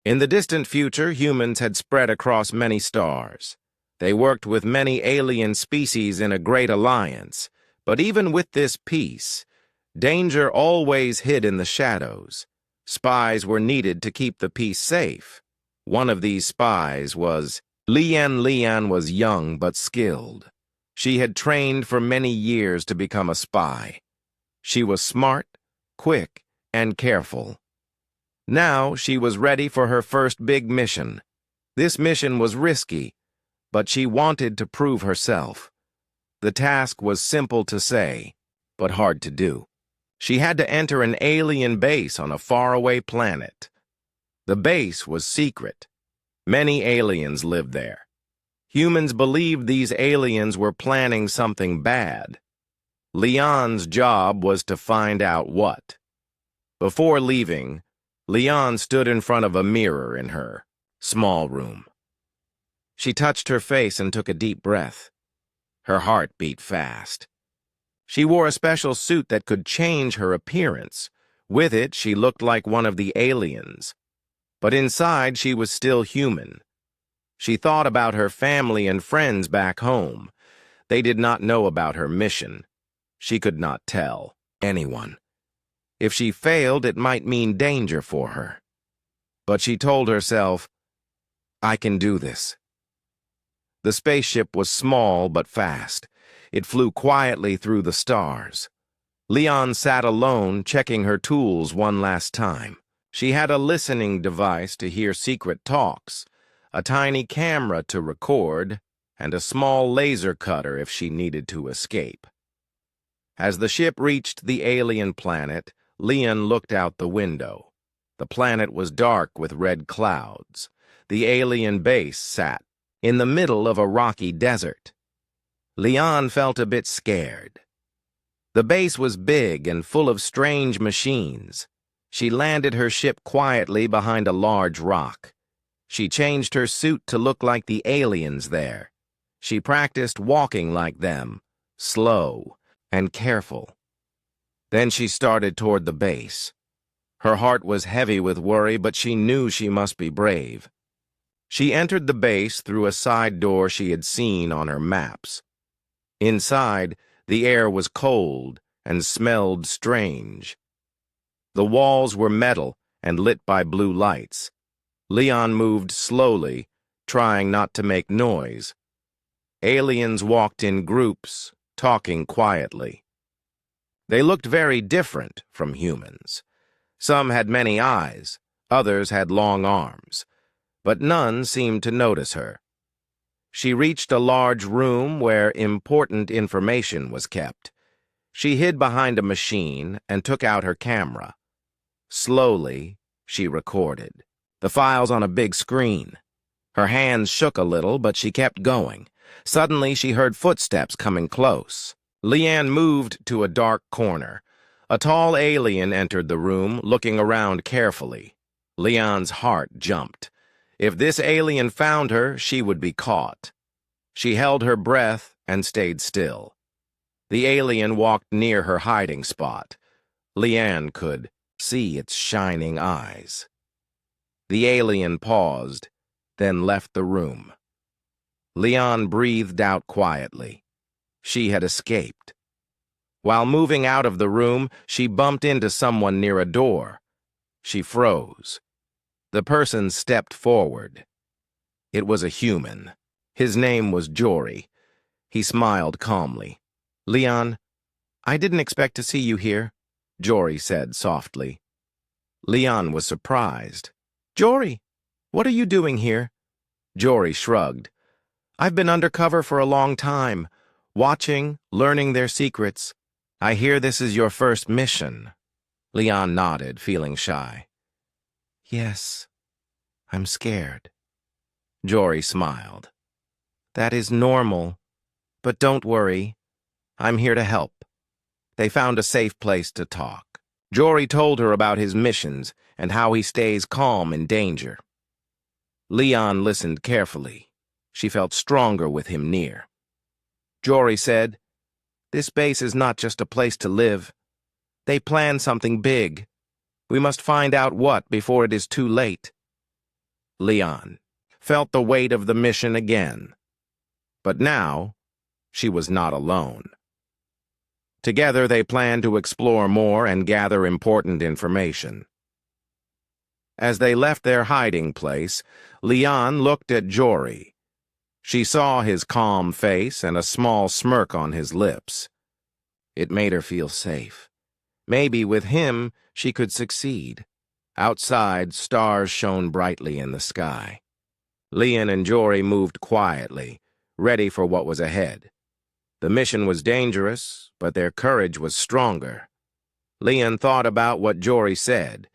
In the distant future, humans had spread across many stars. They worked with many alien species in a great alliance, but even with this peace, danger always hid in the shadows. Spies were needed to keep the peace safe. One of these spies was Lian. Lian was young but skilled. She had trained for many years to become a spy. She was smart, quick, and careful. Now she was ready for her first big mission. This mission was risky, but she wanted to prove herself. The task was simple to say, but hard to do. She had to enter an alien base on a faraway planet. The base was secret. Many aliens lived there. Humans believed these aliens were planning something bad. Leon's job was to find out what. Before leaving, Leon stood in front of a mirror in her small room. She touched her face and took a deep breath. Her heart beat fast. She wore a special suit that could change her appearance. With it, she looked like one of the aliens. But inside, she was still human. She thought about her family and friends back home. They did not know about her mission. She could not tell anyone. If she failed, it might mean danger for her. But she told herself, I can do this. The spaceship was small but fast. It flew quietly through the stars. Leon sat alone, checking her tools one last time. She had a listening device to hear secret talks, a tiny camera to record, and a small laser cutter if she needed to escape. As the ship reached the alien planet, Leon looked out the window. The planet was dark with red clouds. The alien base sat in the middle of a rocky desert. Leon felt a bit scared. The base was big and full of strange machines. She landed her ship quietly behind a large rock. She changed her suit to look like the aliens there. She practiced walking like them, slow and careful. Then she started toward the base. Her heart was heavy with worry, but she knew she must be brave. She entered the base through a side door she had seen on her maps. Inside, the air was cold and smelled strange. The walls were metal and lit by blue lights. Leon moved slowly, trying not to make noise. Aliens walked in groups, talking quietly. They looked very different from humans. Some had many eyes, others had long arms, but none seemed to notice her. She reached a large room where important information was kept. She hid behind a machine and took out her camera. Slowly, she recorded the files on a big screen. Her hands shook a little, but she kept going. Suddenly, she heard footsteps coming close. Leanne moved to a dark corner. A tall alien entered the room, looking around carefully. Leon's heart jumped. If this alien found her, she would be caught. She held her breath and stayed still. The alien walked near her hiding spot. Leanne could see its shining eyes. The alien paused, then left the room. Leon breathed out quietly. She had escaped. While moving out of the room, she bumped into someone near a door. She froze. The person stepped forward. It was a human. His name was Jory. He smiled calmly. "Leon, I didn't expect to see you here," Jory said softly. Leon was surprised. "Jory, what are you doing here?" Jory shrugged. "I've been undercover for a long time, watching, learning their secrets. I hear this is your first mission." Leon nodded, feeling shy. "Yes, I'm scared." Jory smiled. "That is normal, but don't worry. I'm here to help." They found a safe place to talk. Jory told her about his missions and how he stays calm in danger. Leon listened carefully. She felt stronger with him near. Jory said, "This base is not just a place to live. They plan something big. We must find out what before it is too late." Leon felt the weight of the mission again. But now, she was not alone. Together, they planned to explore more and gather important information. As they left their hiding place, Leon looked at Jory. She saw his calm face and a small smirk on his lips. It made her feel safe. Maybe with him, she could succeed. Outside, stars shone brightly in the sky. Leon and Jory moved quietly, ready for what was ahead. The mission was dangerous, but their courage was stronger. Leon thought about what Jory said.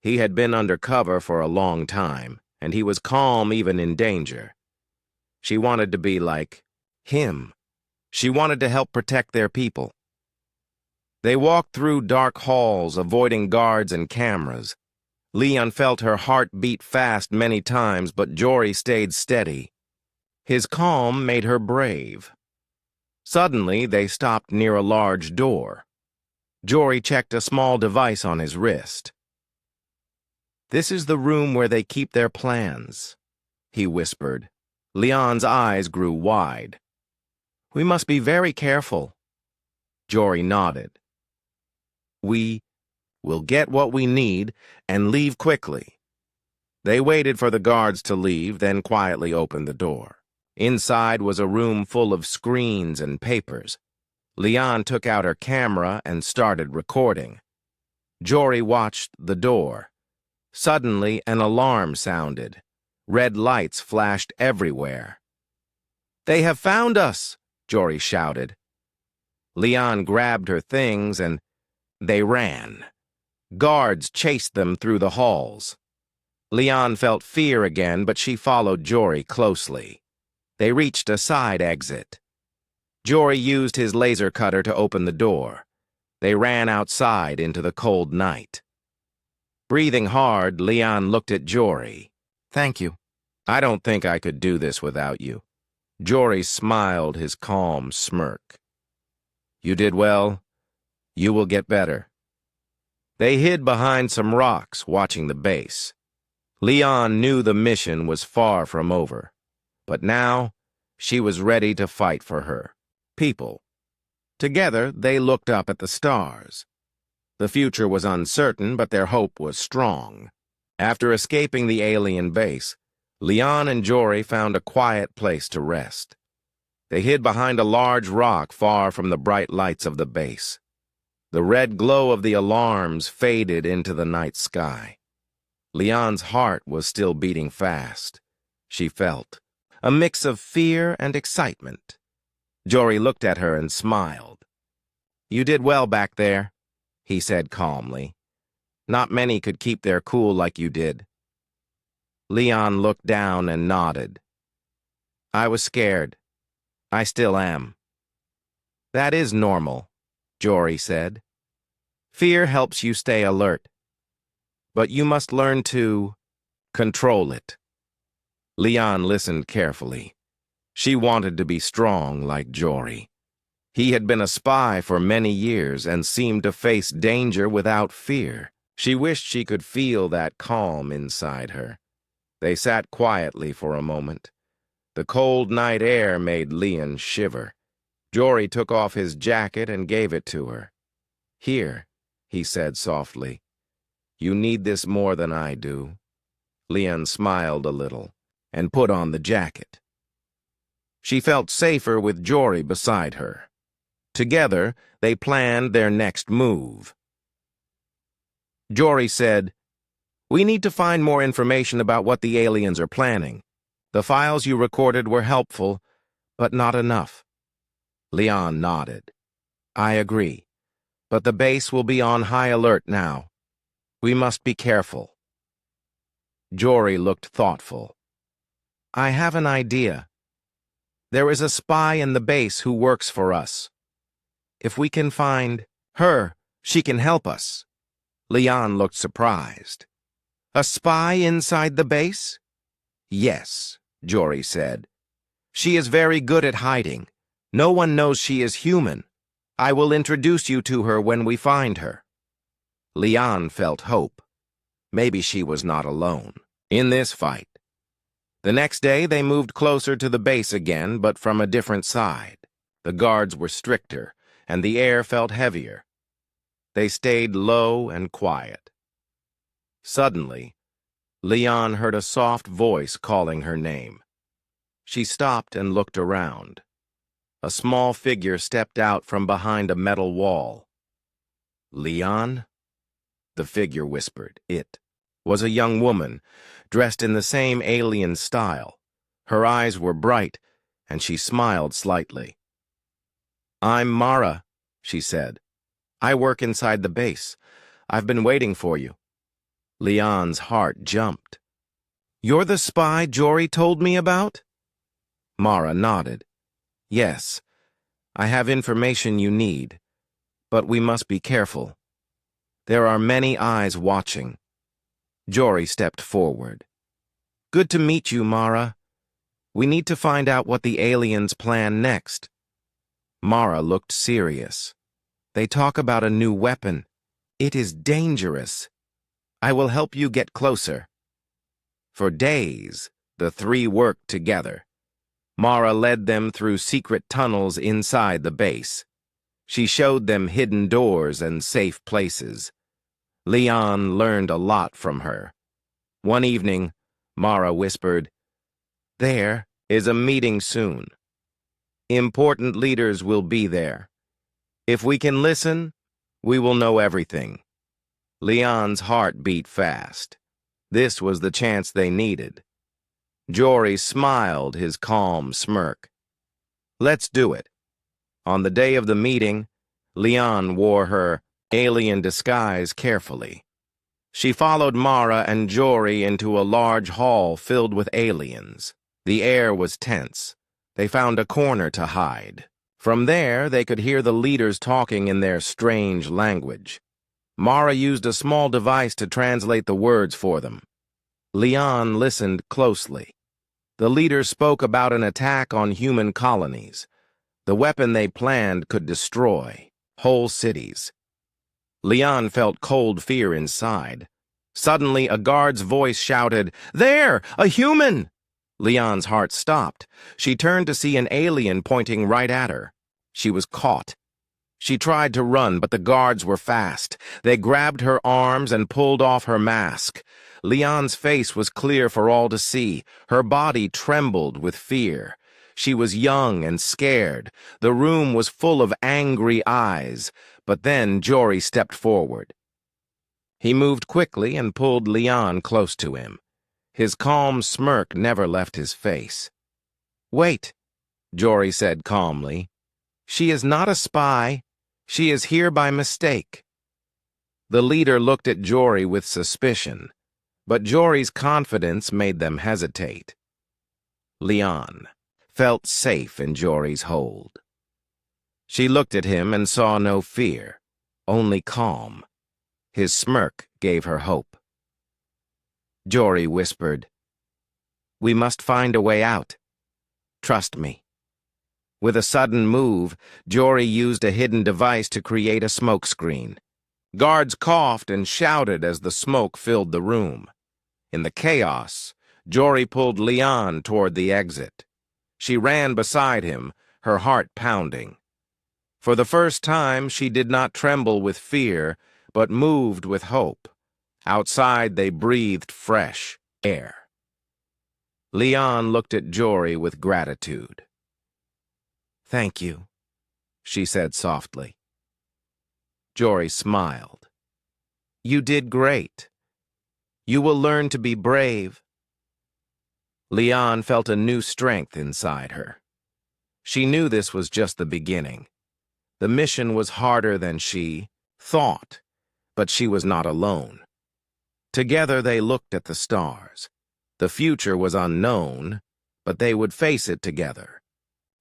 He had been under cover for a long time, and he was calm even in danger. She wanted to be like him. She wanted to help protect their people. They walked through dark halls, avoiding guards and cameras. Leon felt her heart beat fast many times, but Jory stayed steady. His calm made her brave. Suddenly, they stopped near a large door. Jory checked a small device on his wrist. "This is the room where they keep their plans," he whispered. Leon's eyes grew wide. "We must be very careful." Jory nodded. "We will get what we need and leave quickly." They waited for the guards to leave, then quietly opened the door. Inside was a room full of screens and papers. Leon took out her camera and started recording. Jory watched the door. Suddenly, an alarm sounded. Red lights flashed everywhere. "They have found us!" Jory shouted. Leon grabbed her things and they ran. Guards chased them through the halls. Leon felt fear again, but she followed Jory closely. They reached a side exit. Jory used his laser cutter to open the door. They ran outside into the cold night. Breathing hard, Leon looked at Jory. "Thank you. I don't think I could do this without you." Jory smiled his calm smirk. "You did well. You will get better." They hid behind some rocks, watching the base. Leon knew the mission was far from over. But now, she was ready to fight for her people. Together, they looked up at the stars. The future was uncertain, but their hope was strong. After escaping the alien base, Leon and Jory found a quiet place to rest. They hid behind a large rock far from the bright lights of the base. The red glow of the alarms faded into the night sky. Leon's heart was still beating fast. She felt a mix of fear and excitement. Jory looked at her and smiled. "You did well back there," he said calmly. "Not many could keep their cool like you did." Leon looked down and nodded. "I was scared. I still am." "That is normal," Jory said. "Fear helps you stay alert. But you must learn to control it." Leon listened carefully. She wanted to be strong like Jory. He had been a spy for many years and seemed to face danger without fear. She wished she could feel that calm inside her. They sat quietly for a moment. The cold night air made Leon shiver. Jory took off his jacket and gave it to her. "Here," he said softly. "You need this more than I do." Leon smiled a little and put on the jacket. She felt safer with Jory beside her. Together, they planned their next move. Jory said, "We need to find more information about what the aliens are planning. The files you recorded were helpful, but not enough." Leon nodded. "I agree, but the base will be on high alert now. We must be careful." Jory looked thoughtful. "I have an idea. There is a spy in the base who works for us. If we can find her, she can help us." Leon looked surprised. "A spy inside the base?" "Yes," Jory said. "She is very good at hiding. No one knows she is human. I will introduce you to her when we find her." Leon felt hope. Maybe she was not alone in this fight. The next day, they moved closer to the base again, but from a different side. The guards were stricter, and the air felt heavier. They stayed low and quiet. Suddenly, Leon heard a soft voice calling her name. She stopped and looked around. A small figure stepped out from behind a metal wall. "Leon?" The figure whispered. It was a young woman, dressed in the same alien style. Her eyes were bright, and she smiled slightly. "I'm Mara," she said. "I work inside the base. I've been waiting for you." Leon's heart jumped. "You're the spy Jory told me about?" Mara nodded. "Yes, I have information you need, but we must be careful. There are many eyes watching." Jory stepped forward. "Good to meet you, Mara. We need to find out what the aliens plan next." Mara looked serious. "They talk about a new weapon. It is dangerous. I will help you get closer." For days, the three worked together. Mara led them through secret tunnels inside the base. She showed them hidden doors and safe places. Leon learned a lot from her. One evening, Mara whispered, "There is a meeting soon. Important leaders will be there. If we can listen, we will know everything." Leon's heart beat fast. This was the chance they needed. Jory smiled his calm smirk. "Let's do it." On the day of the meeting, Leon wore her alien disguise carefully. She followed Mara and Jory into a large hall filled with aliens. The air was tense. They found a corner to hide. From there, they could hear the leaders talking in their strange language. Mara used a small device to translate the words for them. Leon listened closely. The leaders spoke about an attack on human colonies. The weapon they planned could destroy whole cities. Leon felt cold fear inside. Suddenly, a guard's voice shouted, "There! A human!" Leon's heart stopped. She turned to see an alien pointing right at her. She was caught. She tried to run, but the guards were fast. They grabbed her arms and pulled off her mask. Leon's face was clear for all to see. Her body trembled with fear. She was young and scared. The room was full of angry eyes. But then Jory stepped forward. He moved quickly and pulled Leon close to him. His calm smirk never left his face. "Wait," Jory said calmly. "She is not a spy. She is here by mistake." The leader looked at Jory with suspicion, but Jory's confidence made them hesitate. Leon felt safe in Jory's hold. She looked at him and saw no fear, only calm. His smirk gave her hope. Jory whispered, "We must find a way out. Trust me." With a sudden move, Jory used a hidden device to create a smokescreen. Guards coughed and shouted as the smoke filled the room. In the chaos, Jory pulled Leon toward the exit. She ran beside him, her heart pounding. For the first time, she did not tremble with fear, but moved with hope. Outside, they breathed fresh air. Leon looked at Jory with gratitude. "Thank you," she said softly. Jory smiled. "You did great. You will learn to be brave." Leon felt a new strength inside her. She knew this was just the beginning. The mission was harder than she thought, but she was not alone. Together they looked at the stars. The future was unknown, but they would face it together.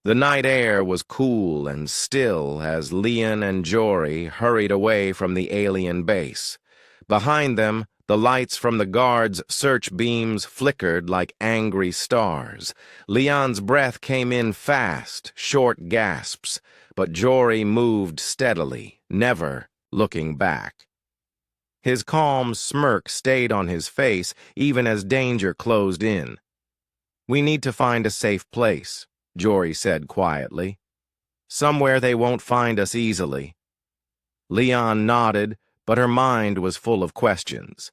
The night air was cool and still as Leon and Jory hurried away from the alien base. Behind them, the lights from the guards' search beams flickered like angry stars. Leon's breath came in fast, short gasps, but Jory moved steadily, never looking back. His calm smirk stayed on his face even as danger closed in. We need to find a safe place, Jory said quietly. Somewhere they won't find us easily. Leon nodded, but her mind was full of questions.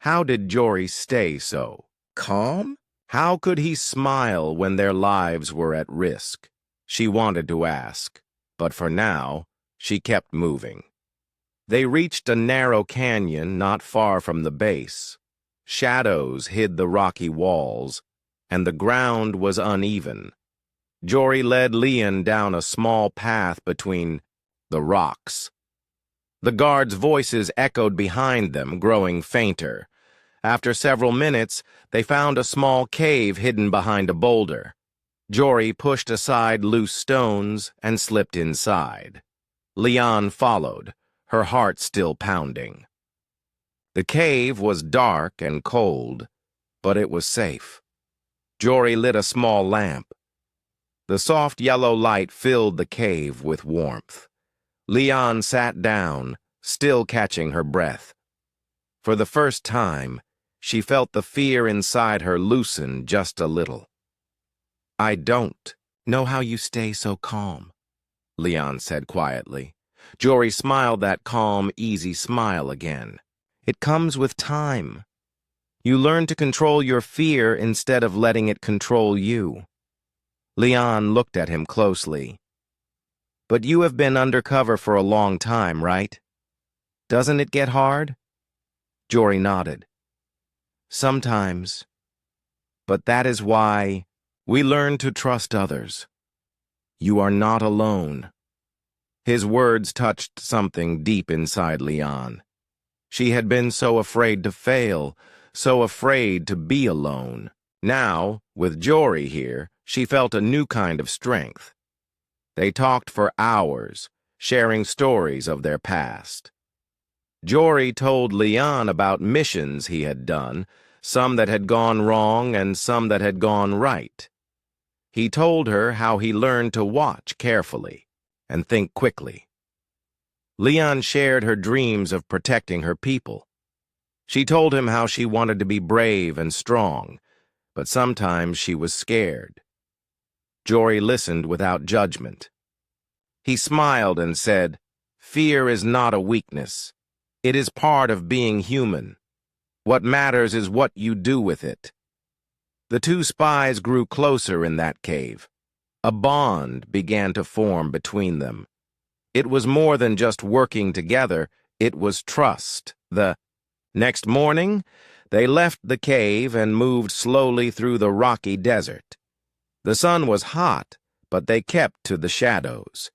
How did Jory stay so calm? How could he smile when their lives were at risk? She wanted to ask, but for now, she kept moving. They reached a narrow canyon not far from the base. Shadows hid the rocky walls, and the ground was uneven. Jory led Leon down a small path between the rocks. The guards' voices echoed behind them, growing fainter. After several minutes, they found a small cave hidden behind a boulder. Jory pushed aside loose stones and slipped inside. Leon followed, her heart still pounding. The cave was dark and cold, but it was safe. Jory lit a small lamp. The soft yellow light filled the cave with warmth. Leon sat down, still catching her breath. For the first time, she felt the fear inside her loosen just a little. I don't know how you stay so calm, Leon said quietly. Jory smiled that calm, easy smile again. It comes with time. You learn to control your fear instead of letting it control you. Leon looked at him closely. But you have been undercover for a long time, right? Doesn't it get hard? Jory nodded. Sometimes. But that is why we learn to trust others. You are not alone. His words touched something deep inside Leon. She had been so afraid to fail, so afraid to be alone. Now, with Jory here, she felt a new kind of strength. They talked for hours, sharing stories of their past. Jory told Leon about missions he had done, some that had gone wrong and some that had gone right. He told her how he learned to watch carefully and think quickly. Leon shared her dreams of protecting her people. She told him how she wanted to be brave and strong, but sometimes she was scared. Jory listened without judgment. He smiled and said, "Fear is not a weakness. It is part of being human. What matters is what you do with it." The two spies grew closer in that cave. A bond began to form between them. It was more than just working together, it was trust. The next morning, they left the cave and moved slowly through the rocky desert. The sun was hot, but they kept to the shadows.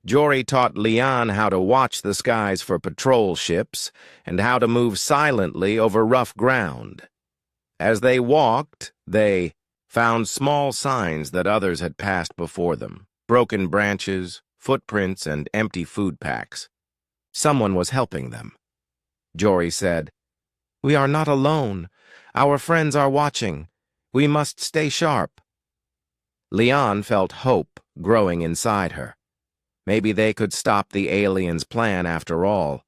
Jory taught Leon how to watch the skies for patrol ships and how to move silently over rough ground. As they walked, they found small signs that others had passed before them, broken branches, footprints, and empty food packs. Someone was helping them. Jory said, "We are not alone. Our friends are watching. We must stay sharp." Leon felt hope growing inside her. Maybe they could stop the aliens' plan after all.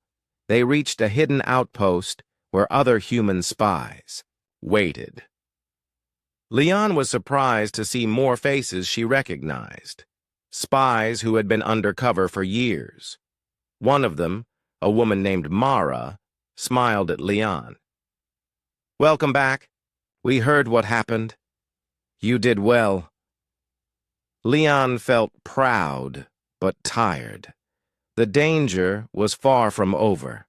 They reached a hidden outpost where other human spies waited. Leon was surprised to see more faces she recognized. Spies who had been undercover for years. One of them, a woman named Mara, smiled at Leon. "Welcome back. We heard what happened. You did well." Leon felt proud, but tired. The danger was far from over.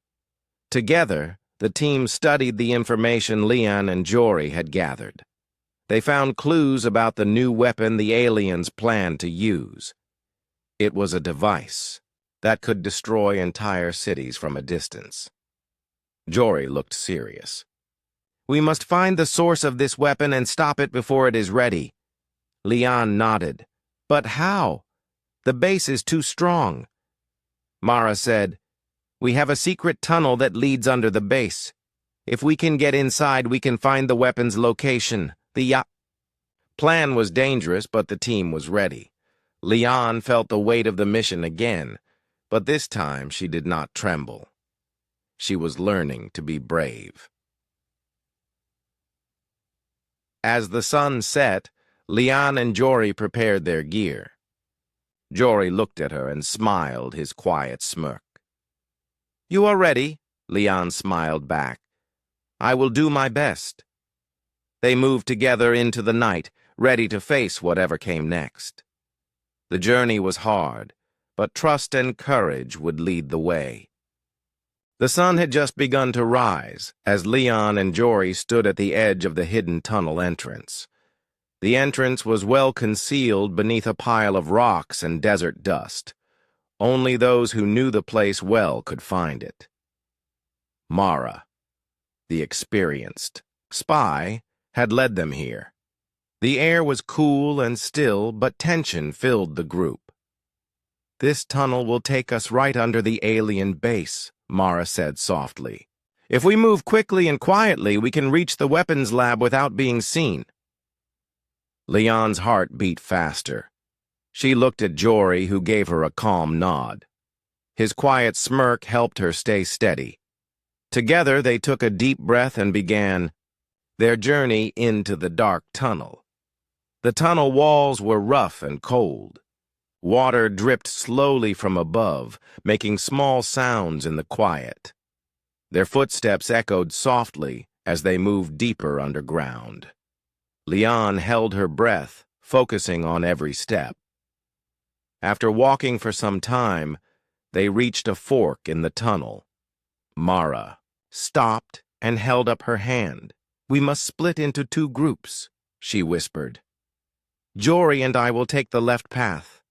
Together, the team studied the information Leon and Jory had gathered. They found clues about the new weapon the aliens planned to use. It was a device that could destroy entire cities from a distance. Jory looked serious. "We must find the source of this weapon and stop it before it is ready." Leon nodded. "But how? The base is too strong." Mara said, "We have a secret tunnel that leads under the base. If we can get inside, we can find the weapon's location." The plan was dangerous, but the team was ready. Leon felt the weight of the mission again, but this time she did not tremble. She was learning to be brave. As the sun set, Leon and Jory prepared their gear. Jory looked at her and smiled his quiet smirk. "You are ready," Leon smiled back. "I will do my best." They moved together into the night, ready to face whatever came next. The journey was hard, but trust and courage would lead the way. The sun had just begun to rise as Leon and Jory stood at the edge of the hidden tunnel entrance. The entrance was well concealed beneath a pile of rocks and desert dust. Only those who knew the place well could find it. Mara, the experienced spy, had led them here. The air was cool and still, but tension filled the group. "This tunnel will take us right under the alien base," Mara said softly. "If we move quickly and quietly, we can reach the weapons lab without being seen." Leon's heart beat faster. She looked at Jory, who gave her a calm nod. His quiet smirk helped her stay steady. Together, they took a deep breath and began their journey into the dark tunnel. The tunnel walls were rough and cold. Water dripped slowly from above, making small sounds in the quiet. Their footsteps echoed softly as they moved deeper underground. Leon held her breath, focusing on every step. After walking for some time, they reached a fork in the tunnel. Mara stopped and held up her hand. "We must split into 2 groups," she whispered. "Jory and I will take the left path.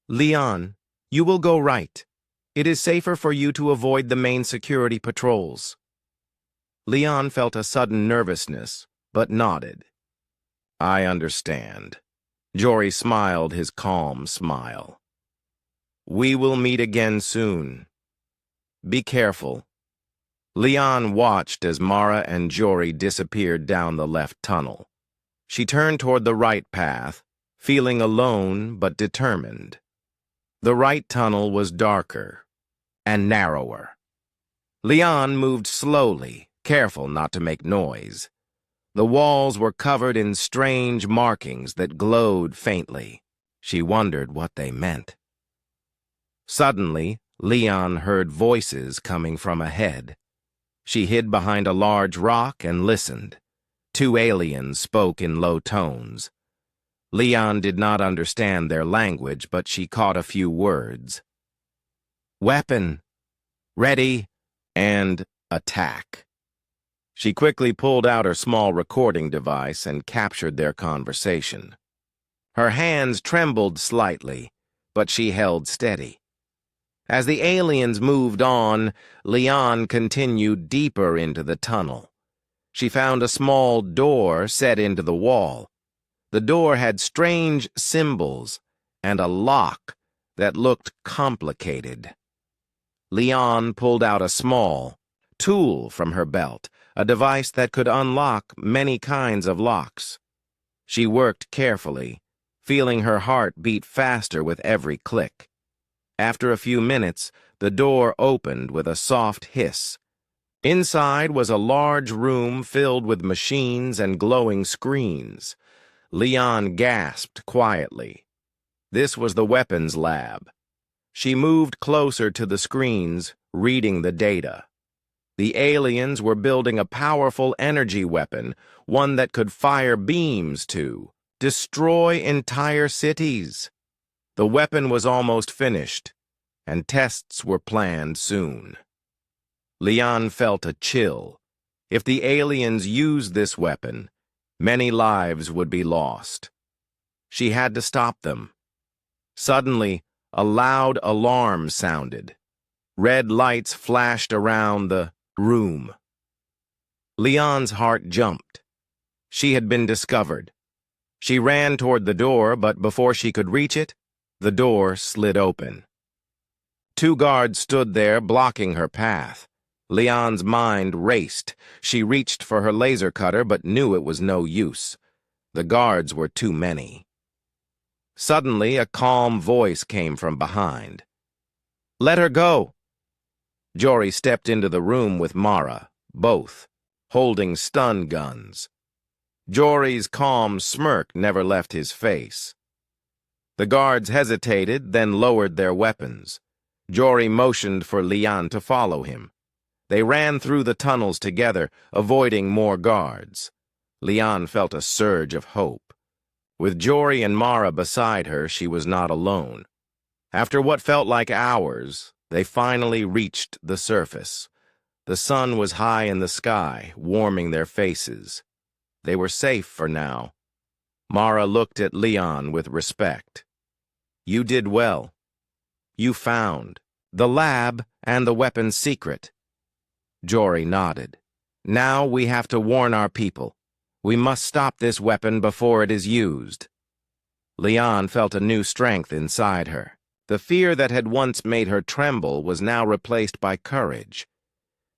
Leon, you will go right. It is safer for you to avoid the main security patrols." Leon felt a sudden nervousness, but nodded. "I understand." Jory smiled his calm smile. "We will meet again soon. Be careful." Leon watched as Mara and Jory disappeared down the left tunnel. She turned toward the right path, feeling alone but determined. The right tunnel was darker and narrower. Leon moved slowly, careful not to make noise. The walls were covered in strange markings that glowed faintly. She wondered what they meant. Suddenly, Leon heard voices coming from ahead. She hid behind a large rock and listened. 2 aliens spoke in low tones. Leon did not understand their language, but she caught a few words. "Weapon, ready, and attack." She quickly pulled out her small recording device and captured their conversation. Her hands trembled slightly, but she held steady. As the aliens moved on, Leon continued deeper into the tunnel. She found a small door set into the wall. The door had strange symbols and a lock that looked complicated. Leon pulled out a small tool from her belt, a device that could unlock many kinds of locks. She worked carefully, feeling her heart beat faster with every click. After a few minutes, the door opened with a soft hiss. Inside was a large room filled with machines and glowing screens. Leon gasped quietly. This was the weapons lab. She moved closer to the screens, reading the data. The aliens were building a powerful energy weapon, one that could fire beams to destroy entire cities. The weapon was almost finished, and tests were planned soon. Leon felt a chill. If the aliens used this weapon, many lives would be lost. She had to stop them. Suddenly, a loud alarm sounded. Red lights flashed around the room. Leon's heart jumped. She had been discovered. She ran toward the door, but before she could reach it, the door slid open. 2 guards stood there, blocking her path. Leon's mind raced. She reached for her laser cutter, but knew it was no use. The guards were too many. Suddenly, a calm voice came from behind. "Let her go." Jory stepped into the room with Mara, both holding stun guns. Jory's calm smirk never left his face. The guards hesitated, then lowered their weapons. Jory motioned for Lian to follow him. They ran through the tunnels together, avoiding more guards. Lian felt a surge of hope. With Jory and Mara beside her, she was not alone. After what felt like hours, they finally reached the surface. The sun was high in the sky, warming their faces. They were safe for now. Mara looked at Leon with respect. "You did well. You found the lab and the weapon's secret." Jory nodded. "Now we have to warn our people. We must stop this weapon before it is used." Leon felt a new strength inside her. The fear that had once made her tremble was now replaced by courage.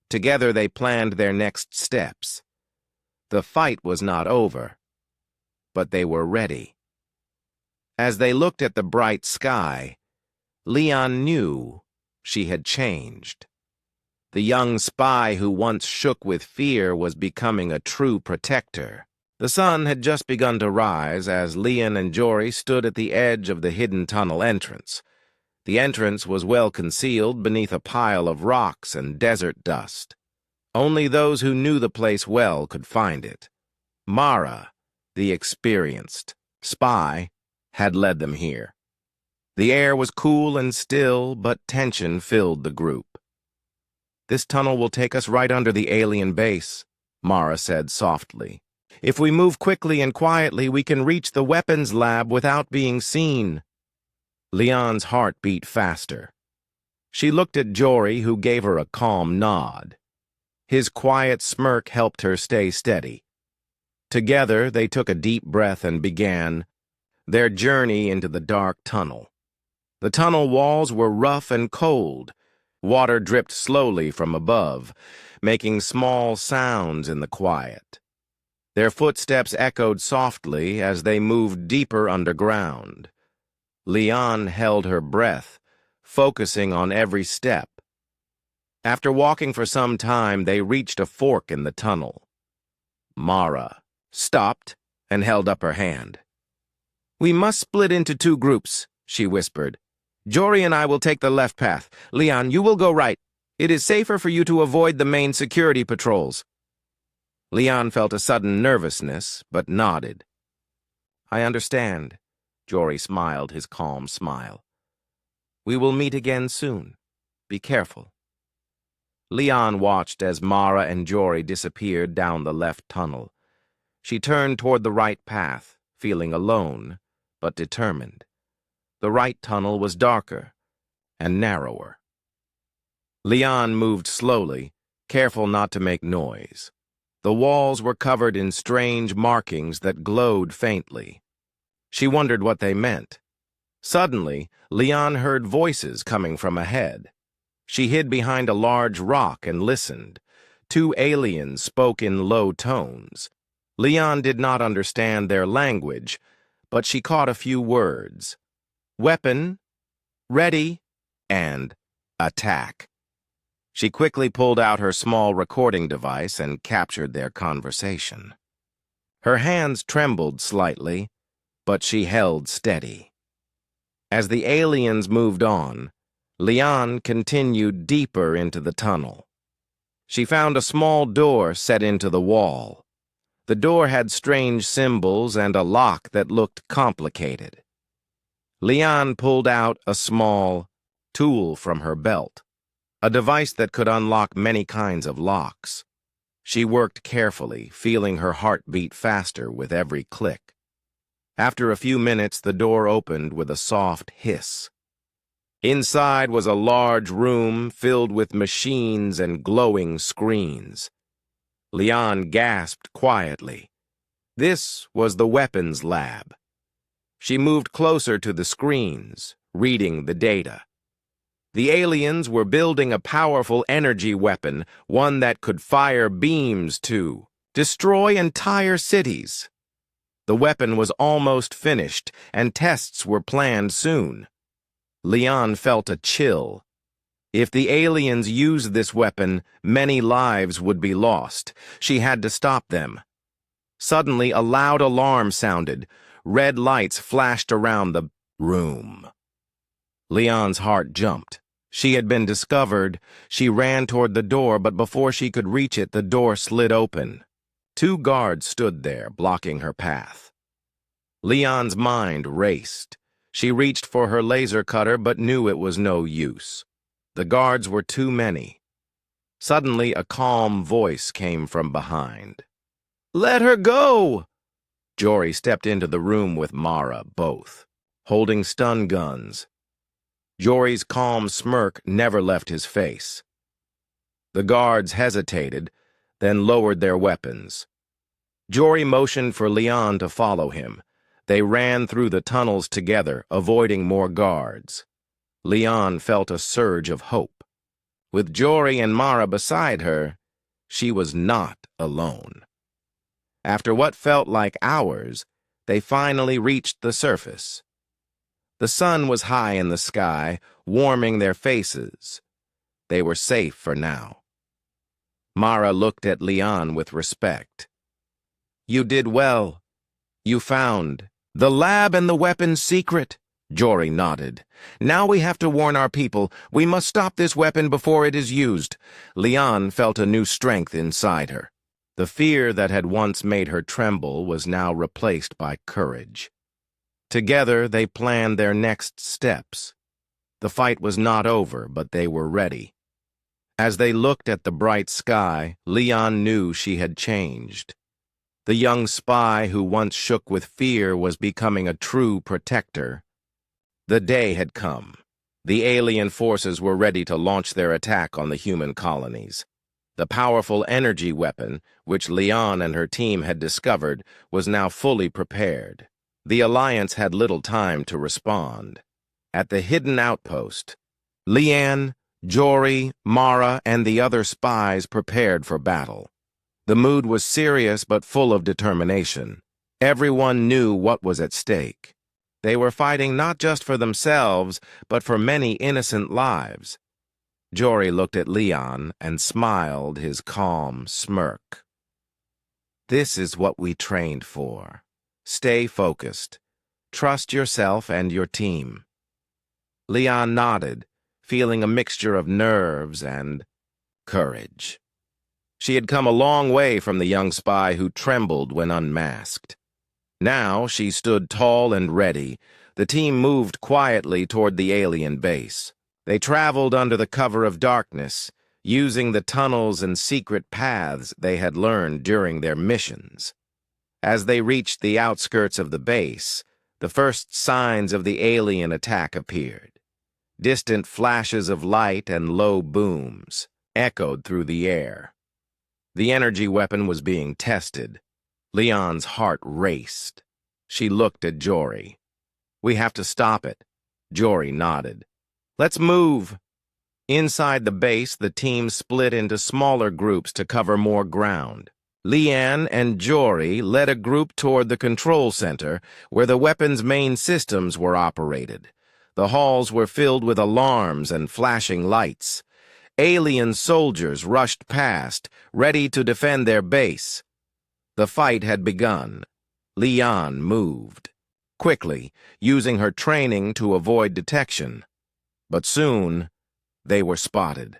Together they planned their next steps. The fight was not over, but they were ready. As they looked at the bright sky, Leon knew she had changed. The young spy who once shook with fear was becoming a true protector. The sun had just begun to rise as Leon and Jory stood at the edge of the hidden tunnel entrance. The entrance was well concealed beneath a pile of rocks and desert dust. Only those who knew the place well could find it. Mara, the experienced spy, had led them here. The air was cool and still, but tension filled the group. "This tunnel will take us right under the alien base," Mara said softly. "If we move quickly and quietly, we can reach the weapons lab without being seen." Leon's heart beat faster. She looked at Jory, who gave her a calm nod. His quiet smirk helped her stay steady. Together, they took a deep breath and began their journey into the dark tunnel. The tunnel walls were rough and cold. Water dripped slowly from above, making small sounds in the quiet. Their footsteps echoed softly as they moved deeper underground. Leon held her breath, focusing on every step. After walking for some time, they reached a fork in the tunnel. Mara stopped and held up her hand. "We must split into two groups," she whispered. "Jory and I will take the left path. Leon, you will go right. It is safer for you to avoid the main security patrols." Leon felt a sudden nervousness, but nodded. "I understand," Jory smiled his calm smile. "We will meet again soon. Be careful." Leon watched as Mara and Jory disappeared down the left tunnel. She turned toward the right path, feeling alone, but determined. The right tunnel was darker and narrower. Leon moved slowly, careful not to make noise. The walls were covered in strange markings that glowed faintly. She wondered what they meant. Suddenly, Leon heard voices coming from ahead. She hid behind a large rock and listened. Two aliens spoke in low tones. Leon did not understand their language, but she caught a few words. "Weapon, ready," and "attack." She quickly pulled out her small recording device and captured their conversation. Her hands trembled slightly, but she held steady. As the aliens moved on, Leon continued deeper into the tunnel. She found a small door set into the wall. The door had strange symbols and a lock that looked complicated. Leon pulled out a small tool from her belt, a device that could unlock many kinds of locks. She worked carefully, feeling her heart beat faster with every click. After a few minutes, the door opened with a soft hiss. Inside was a large room filled with machines and glowing screens. Leon gasped quietly. This was the weapons lab. She moved closer to the screens, reading the data. The aliens were building a powerful energy weapon, one that could fire beams to destroy entire cities. The weapon was almost finished, and tests were planned soon. Leon felt a chill. If the aliens used this weapon, many lives would be lost. She had to stop them. Suddenly, a loud alarm sounded. Red lights flashed around the room. Leon's heart jumped. She had been discovered. She ran toward the door, but before she could reach it, the door slid open. 2 guards stood there, blocking her path. Leon's mind raced. She reached for her laser cutter, but knew it was no use. The guards were too many. Suddenly, a calm voice came from behind. "Let her go!" Jory stepped into the room with Mara, both, holding stun guns. Jory's calm smirk never left his face. The guards hesitated, then lowered their weapons. Jory motioned for Leon to follow him. They ran through the tunnels together, avoiding more guards. Leon felt a surge of hope. With Jory and Mara beside her, she was not alone. After what felt like hours, they finally reached the surface. The sun was high in the sky, warming their faces. They were safe for now. Mara looked at Leon with respect. "You did well. You found the lab and the weapon's secret." Jory nodded. "Now we have to warn our people. We must stop this weapon before it is used." Leon felt a new strength inside her. The fear that had once made her tremble was now replaced by courage. Together, they planned their next steps. The fight was not over, but they were ready. As they looked at the bright sky, Leon knew she had changed. The young spy who once shook with fear was becoming a true protector. The day had come. The alien forces were ready to launch their attack on the human colonies. The powerful energy weapon, which Leon and her team had discovered, was now fully prepared. The Alliance had little time to respond. At the hidden outpost, Leanne, Jory, Mara, and the other spies prepared for battle. The mood was serious but full of determination. Everyone knew what was at stake. They were fighting not just for themselves, but for many innocent lives. Jory looked at Leon and smiled his calm smirk. "This is what we trained for. Stay focused. Trust yourself and your team." Leon nodded, feeling a mixture of nerves and courage. She had come a long way from the young spy who trembled when unmasked. Now she stood tall and ready. The team moved quietly toward the alien base. They traveled under the cover of darkness, using the tunnels and secret paths they had learned during their missions. As they reached the outskirts of the base, the first signs of the alien attack appeared. Distant flashes of light and low booms echoed through the air. The energy weapon was being tested. Leon's heart raced. She looked at Jory. "We have to stop it." Jory nodded. "Let's move." Inside the base, the team split into smaller groups to cover more ground. Leanne and Jory led a group toward the control center, where the weapon's main systems were operated. The halls were filled with alarms and flashing lights. Alien soldiers rushed past, ready to defend their base. The fight had begun. Leon moved quickly, using her training to avoid detection. But soon, they were spotted.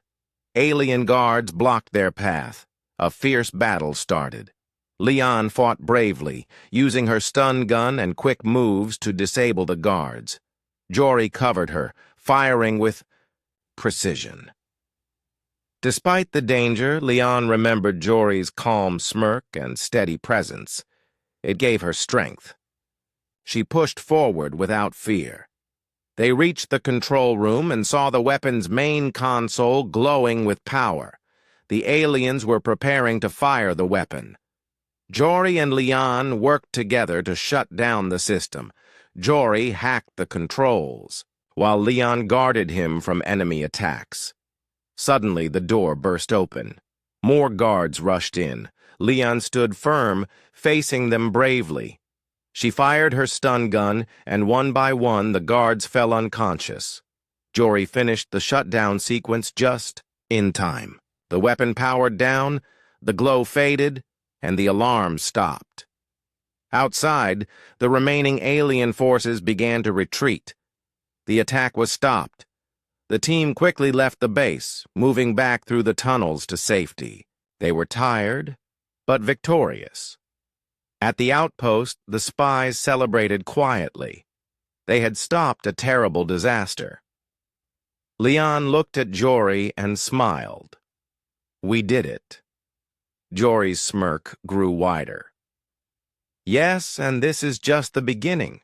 Alien guards blocked their path. A fierce battle started. Leon fought bravely, using her stun gun and quick moves to disable the guards. Jory covered her, firing with precision. Despite the danger, Leon remembered Jory's calm smirk and steady presence. It gave her strength. She pushed forward without fear. They reached the control room and saw the weapon's main console glowing with power. The aliens were preparing to fire the weapon. Jory and Leon worked together to shut down the system. Jory hacked the controls, while Leon guarded him from enemy attacks. Suddenly, the door burst open. More guards rushed in. Leon stood firm, facing them bravely. She fired her stun gun, and one by one the guards fell unconscious. Jory finished the shutdown sequence just in time. The weapon powered down, the glow faded, and the alarm stopped. Outside, the remaining alien forces began to retreat. The attack was stopped. The team quickly left the base, moving back through the tunnels to safety. They were tired, but victorious. At the outpost, the spies celebrated quietly. They had stopped a terrible disaster. Leon looked at Jory and smiled. "We did it." Jory's smirk grew wider. "Yes, and this is just the beginning."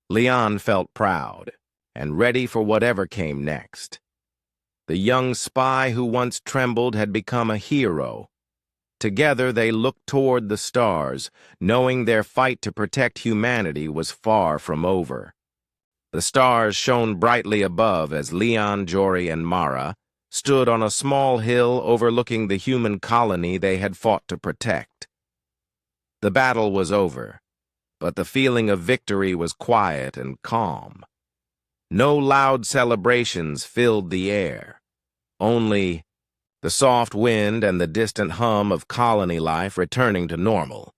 Leon felt proud and ready for whatever came next. The young spy who once trembled had become a hero. Together they looked toward the stars, knowing their fight to protect humanity was far from over. The stars shone brightly above as Leon, Jory, and Mara stood on a small hill overlooking the human colony they had fought to protect. The battle was over, but the feeling of victory was quiet and calm. No loud celebrations filled the air, only the soft wind and the distant hum of colony life returning to normal.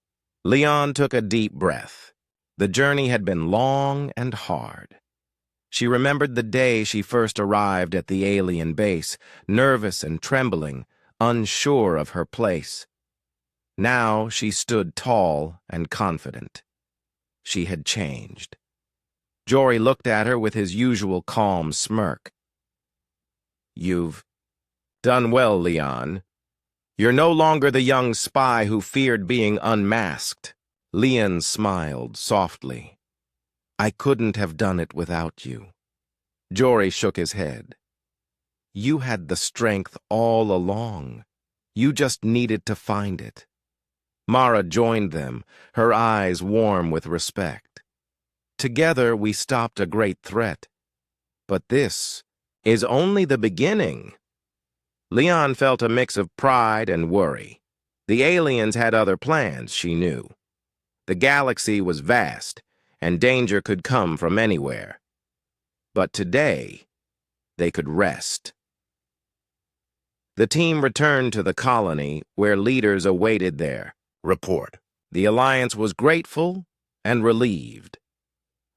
Leon took a deep breath. The journey had been long and hard. She remembered the day she first arrived at the alien base, nervous and trembling, unsure of her place. Now she stood tall and confident. She had changed. Jory looked at her with his usual calm smirk. "You've done well, Leon. You're no longer the young spy who feared being unmasked." Leon smiled softly. "I couldn't have done it without you." Jory shook his head. "You had the strength all along. You just needed to find it." Mara joined them, her eyes warm with respect. "Together we stopped a great threat. But this is only the beginning." Leon felt a mix of pride and worry. The aliens had other plans, she knew. The galaxy was vast, and danger could come from anywhere. But today, they could rest. The team returned to the colony, where leaders awaited their report. The Alliance was grateful and relieved.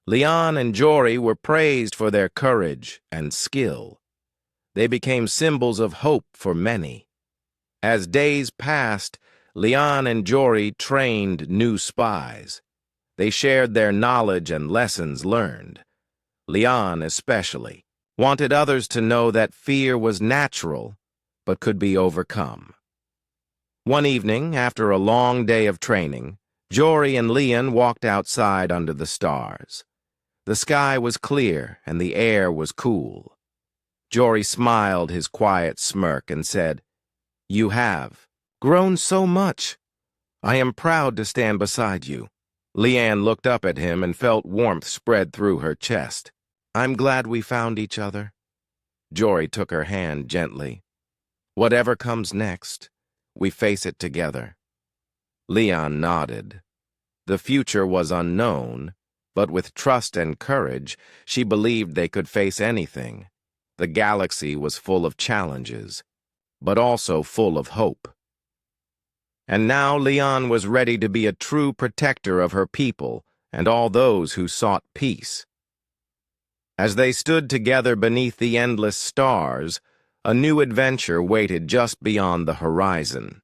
Leon and Jory were praised for their courage and skill. They became symbols of hope for many. As days passed, Leon and Jory trained new spies. They shared their knowledge and lessons learned. Leon, especially, wanted others to know that fear was natural, but could be overcome. One evening, after a long day of training, Jory and Leon walked outside under the stars. The sky was clear and the air was cool. Jory smiled his quiet smirk and said, "You have grown so much. I am proud to stand beside you." Leanne looked up at him and felt warmth spread through her chest. "I'm glad we found each other." Jory took her hand gently. "Whatever comes next, we face it together." Leon nodded. The future was unknown, but with trust and courage, she believed they could face anything. The galaxy was full of challenges, but also full of hope. And now Leon was ready to be a true protector of her people and all those who sought peace. As they stood together beneath the endless stars, a new adventure waited just beyond the horizon.